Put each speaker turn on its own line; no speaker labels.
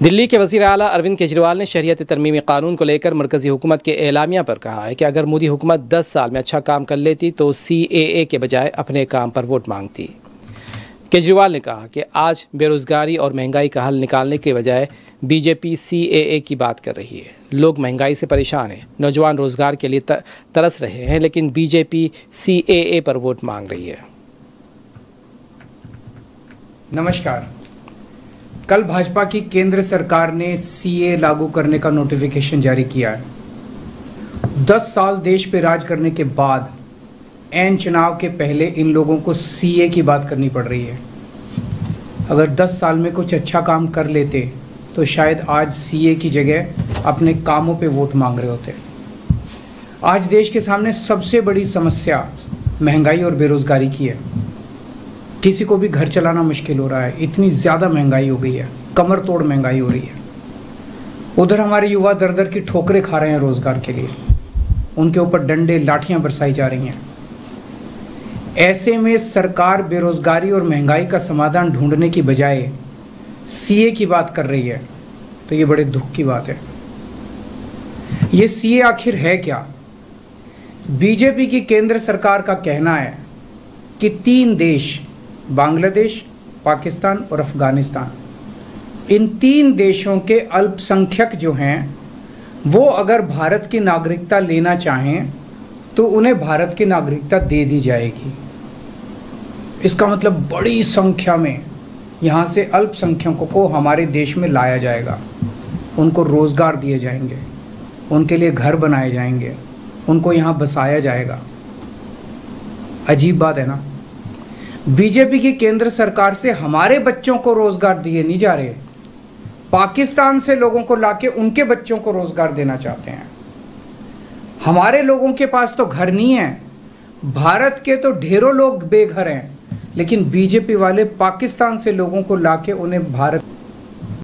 दिल्ली के वज़ीर आला अरविंद केजरीवाल ने शरीयत तरमीमी कानून को लेकर मरकज़ी हुकूमत के एलामिया पर कहा है कि अगर मोदी हुकूमत 10 साल में अच्छा काम कर लेती तो CAA के बजाय अपने काम पर वोट मांगती। केजरीवाल ने कहा कि आज बेरोज़गारी और महंगाई का हल निकालने के बजाय बीजेपी CAA की बात कर रही है। लोग महंगाई से परेशान हैं, नौजवान रोज़गार के लिए तरस रहे हैं, लेकिन बीजेपी CAA पर वोट मांग रही है।
नमस्कार। कल भाजपा की केंद्र सरकार ने CAA लागू करने का नोटिफिकेशन जारी किया है। 10 साल देश पे राज करने के बाद ऐन चुनाव के पहले इन लोगों को CAA की बात करनी पड़ रही है। अगर 10 साल में कुछ अच्छा काम कर लेते तो शायद आज CAA की जगह अपने कामों पे वोट मांग रहे होते। आज देश के सामने सबसे बड़ी समस्या महंगाई और बेरोज़गारी की है। किसी को भी घर चलाना मुश्किल हो रहा है, इतनी ज़्यादा महंगाई हो गई है, कमर तोड़ महंगाई हो रही है। उधर हमारे युवा दर दर की ठोकरें खा रहे हैं रोज़गार के लिए, उनके ऊपर डंडे लाठियां बरसाई जा रही हैं। ऐसे में सरकार बेरोज़गारी और महंगाई का समाधान ढूंढने की बजाय CAA की बात कर रही है, तो ये बड़े दुख की बात है। ये CAA आखिर है क्या? बीजेपी की केंद्र सरकार का कहना है कि 3 देश, बांग्लादेश, पाकिस्तान और अफ़गानिस्तान, इन 3 देशों के अल्पसंख्यक जो हैं वो अगर भारत की नागरिकता लेना चाहें तो उन्हें भारत की नागरिकता दे दी जाएगी। इसका मतलब बड़ी संख्या में यहाँ से अल्पसंख्यकों को हमारे देश में लाया जाएगा, उनको रोज़गार दिए जाएंगे, उनके लिए घर बनाए जाएंगे, उनको यहाँ बसाया जाएगा। अजीब बात है ना। बीजेपी की केंद्र सरकार से हमारे बच्चों को रोजगार दिए नहीं जा रहे, पाकिस्तान से लोगों को लाके उनके बच्चों को रोजगार देना चाहते हैं। हमारे लोगों के पास तो घर नहीं है, भारत के तो ढेरों लोग बेघर हैं, लेकिन बीजेपी वाले पाकिस्तान से लोगों को लाके उन्हें भारत